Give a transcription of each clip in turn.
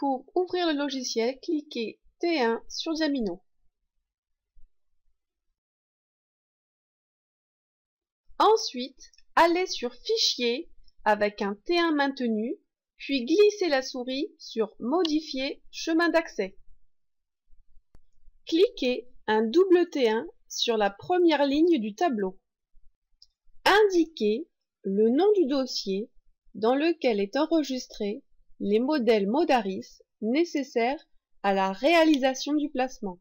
Pour ouvrir le logiciel, cliquez T1 sur Diamino. Ensuite, allez sur Fichier avec un T1 maintenu, puis glissez la souris sur Modifier chemin d'accès. Cliquez un double T1 sur la première ligne du tableau. Indiquez le nom du dossier dans lequel est enregistré les modèles Modaris nécessaires à la réalisation du placement.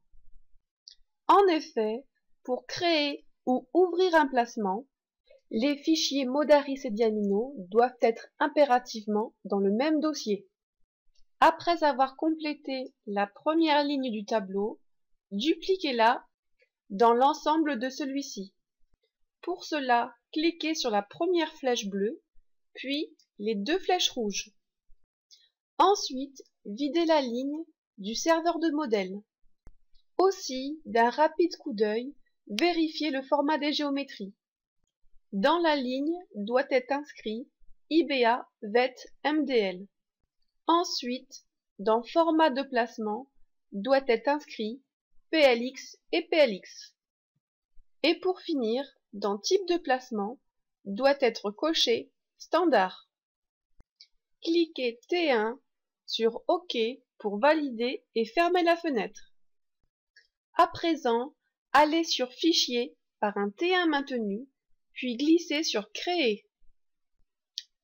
En effet, pour créer ou ouvrir un placement, les fichiers Modaris et Diamino doivent être impérativement dans le même dossier. Après avoir complété la première ligne du tableau, dupliquez-la dans l'ensemble de celui-ci. Pour cela, cliquez sur la première flèche bleue, puis les deux flèches rouges. Ensuite, videz la ligne du serveur de modèle. Aussi, d'un rapide coup d'œil, vérifiez le format des géométries. Dans la ligne doit être inscrit IBA VET MDL. Ensuite, dans Format de placement, doit être inscrit PLX et PLX. Et pour finir, dans Type de placement, doit être coché Standard. Cliquez T1 sur OK pour valider et fermer la fenêtre. À présent, allez sur Fichier par un T1 maintenu, puis glissez sur Créer.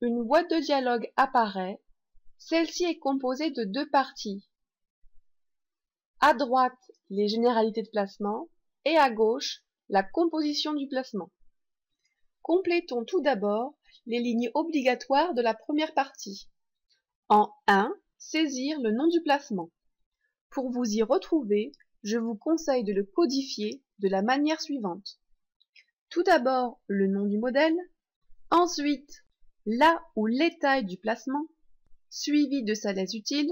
Une boîte de dialogue apparaît. Celle-ci est composée de deux parties. À droite, les généralités de placement et à gauche, la composition du placement. Complétons tout d'abord les lignes obligatoires de la première partie. En 1, saisir le nom du placement. Pour vous y retrouver, je vous conseille de le codifier de la manière suivante. Tout d'abord, le nom du modèle, ensuite, la ou les tailles du placement, suivi de sa lèse utile,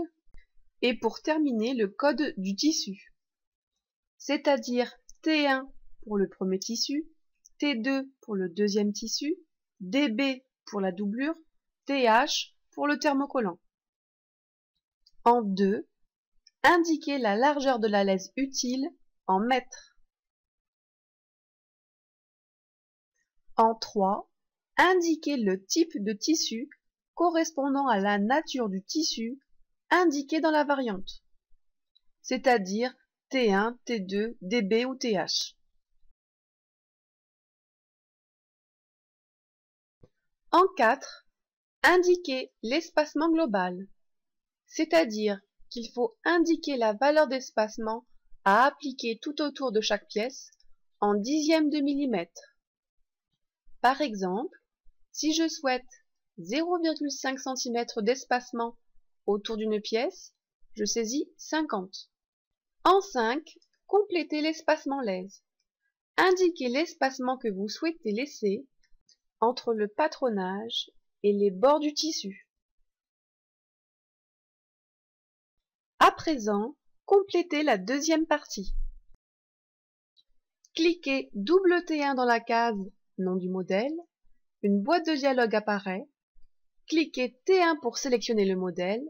et pour terminer, le code du tissu, c'est-à-dire T1 pour le premier tissu, T2 pour le deuxième tissu, DB pour la doublure, TH pour le thermocollant. En 2, indiquez la largeur de la lèse utile en mètres. En 3, indiquez le type de tissu correspondant à la nature du tissu indiqué dans la variante, c'est-à-dire T1, T2, DB ou TH. En 4, indiquez l'espacement global, c'est-à-dire qu'il faut indiquer la valeur d'espacement à appliquer tout autour de chaque pièce en dixièmes de millimètre. Par exemple, si je souhaite 0,5 cm d'espacement autour d'une pièce, je saisis 50. En 5, complétez l'espacement lèse. Indiquez l'espacement que vous souhaitez laisser entre le patronage et les bords du tissu. À présent, complétez la deuxième partie. Cliquez double T1 dans la case Nom du modèle. Une boîte de dialogue apparaît. Cliquez T1 pour sélectionner le modèle,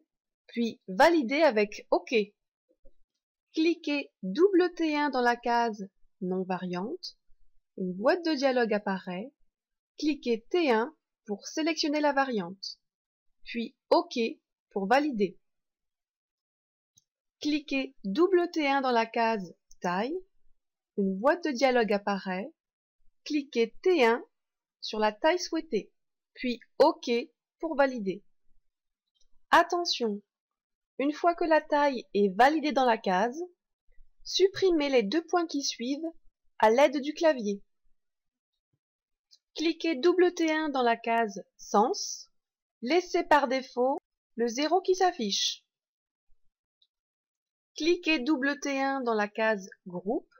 puis validez avec OK. Cliquez double T1 dans la case Nom variante. Une boîte de dialogue apparaît. Cliquez T1 pour sélectionner la variante, puis OK pour valider. Cliquez double T1 dans la case Taille. Une boîte de dialogue apparaît. Cliquez T1 sur la taille souhaitée, puis OK pour valider. Attention, une fois que la taille est validée dans la case, supprimez les deux points qui suivent à l'aide du clavier. Cliquez double T1 dans la case Sens, laissez par défaut le 0 qui s'affiche. Cliquez double T1 dans la case Groupe,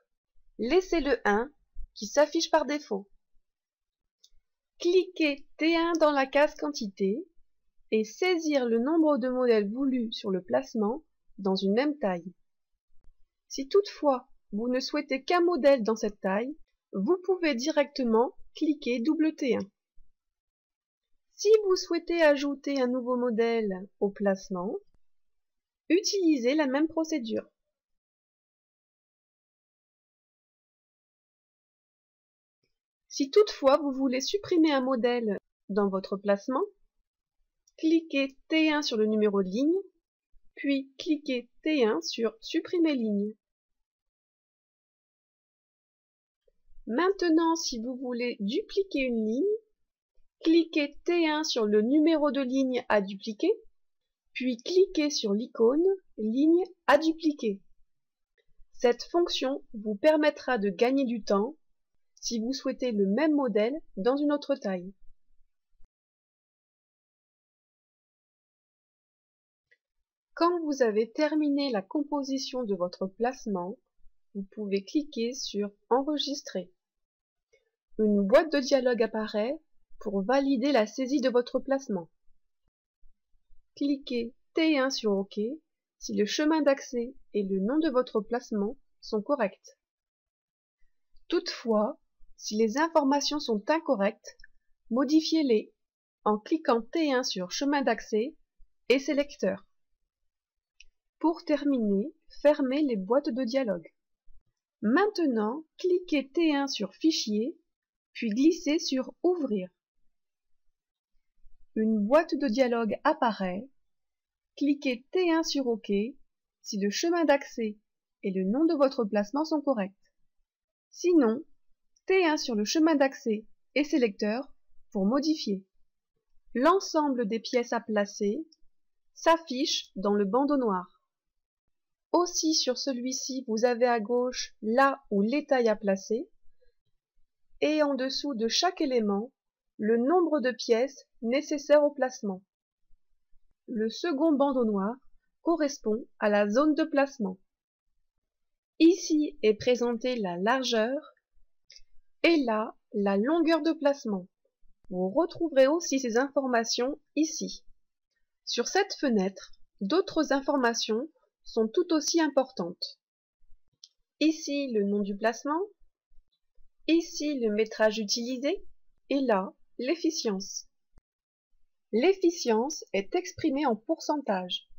laissez le 1 qui s'affiche par défaut. Cliquez T1 dans la case Quantité et saisir le nombre de modèles voulus sur le placement dans une même taille. Si toutefois vous ne souhaitez qu'un modèle dans cette taille, vous pouvez directement cliquer double T1. Si vous souhaitez ajouter un nouveau modèle au placement, utilisez la même procédure. Si toutefois vous voulez supprimer un modèle dans votre placement, cliquez T1 sur le numéro de ligne, puis cliquez T1 sur Supprimer ligne. Maintenant, si vous voulez dupliquer une ligne, cliquez T1 sur le numéro de ligne à dupliquer, puis cliquez sur l'icône Ligne à dupliquer. Cette fonction vous permettra de gagner du temps si vous souhaitez le même modèle dans une autre taille. Quand vous avez terminé la composition de votre placement, vous pouvez cliquer sur Enregistrer. Une boîte de dialogue apparaît pour valider la saisie de votre placement. Cliquez T1 sur OK si le chemin d'accès et le nom de votre placement sont corrects. Toutefois, si les informations sont incorrectes, modifiez-les en cliquant T1 sur Chemin d'accès et Sélecteur. Pour terminer, fermez les boîtes de dialogue. Maintenant, cliquez T1 sur Fichier, puis glissez sur Ouvrir. Une boîte de dialogue apparaît. Cliquez T1 sur OK si le chemin d'accès et le nom de votre placement sont corrects. Sinon, T1 sur le chemin d'accès et sélecteur pour modifier. L'ensemble des pièces à placer s'affiche dans le bandeau noir. Aussi sur celui-ci, vous avez à gauche là où les tailles à placer et en dessous de chaque élément, le nombre de pièces nécessaires au placement. Le second bandeau noir correspond à la zone de placement. Ici est présentée la largeur et là la longueur de placement. Vous retrouverez aussi ces informations ici. Sur cette fenêtre, d'autres informations sont tout aussi importantes. Ici le nom du placement, ici le métrage utilisé et là l'efficience. L'efficience est exprimée en pourcentage.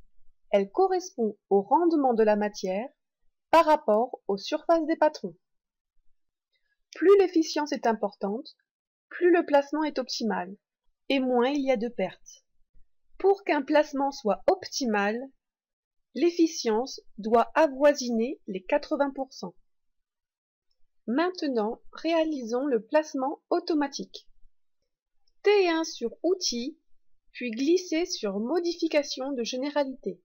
Elle correspond au rendement de la matière par rapport aux surfaces des patrons. Plus l'efficience est importante, plus le placement est optimal, et moins il y a de pertes. Pour qu'un placement soit optimal, l'efficience doit avoisiner les 80%. Maintenant, réalisons le placement automatique. T1 sur Outils, puis glissez sur Modification de généralité.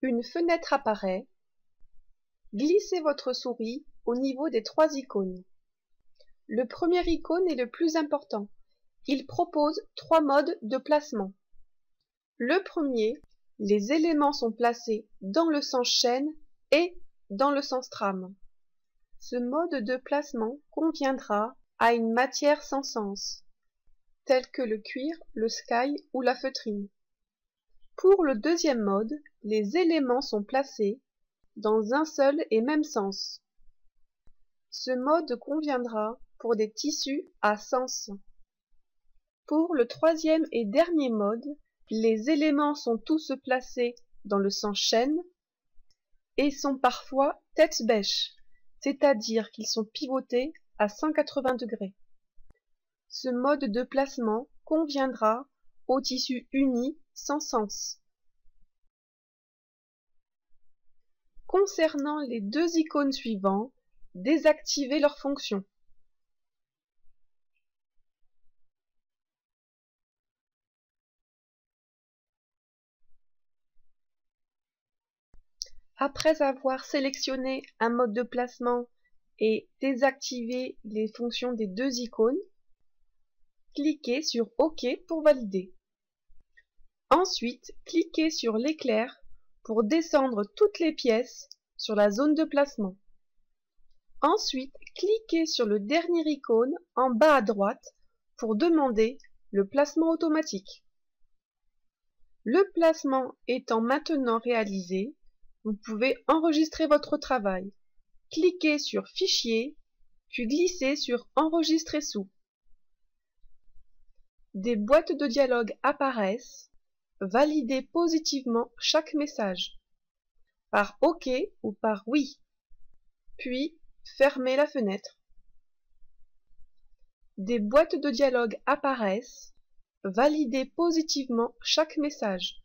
Une fenêtre apparaît. Glissez votre souris au niveau des 3 icônes. Le premier icône est le plus important. Il propose 3 modes de placement. Le premier, les éléments sont placés dans le sens chaîne et dans le sens trame. Ce mode de placement conviendra à une matière sans sens, telle que le cuir, le sky ou la feutrine. Pour le deuxième mode, les éléments sont placés dans un seul et même sens. Ce mode conviendra pour des tissus à sens. Pour le troisième et dernier mode, les éléments sont tous placés dans le sens chaîne et sont parfois tête-bêche, c'est-à-dire qu'ils sont pivotés à 180 degrés. Ce mode de placement conviendra au tissu uni sans sens. Concernant les 2 icônes suivants, désactivez leur fonction. Après avoir sélectionné un mode de placement et désactivé les fonctions des 2 icônes, cliquez sur OK pour valider. Ensuite, cliquez sur l'éclair pour descendre toutes les pièces sur la zone de placement. Ensuite, cliquez sur le dernier icône en bas à droite pour demander le placement automatique. Le placement étant maintenant réalisé, vous pouvez enregistrer votre travail. Cliquez sur Fichier, puis glissez sur Enregistrer sous. Des boîtes de dialogue apparaissent. Validez positivement chaque message, par OK ou par oui, puis fermez la fenêtre. Des boîtes de dialogue apparaissent. Validez positivement chaque message.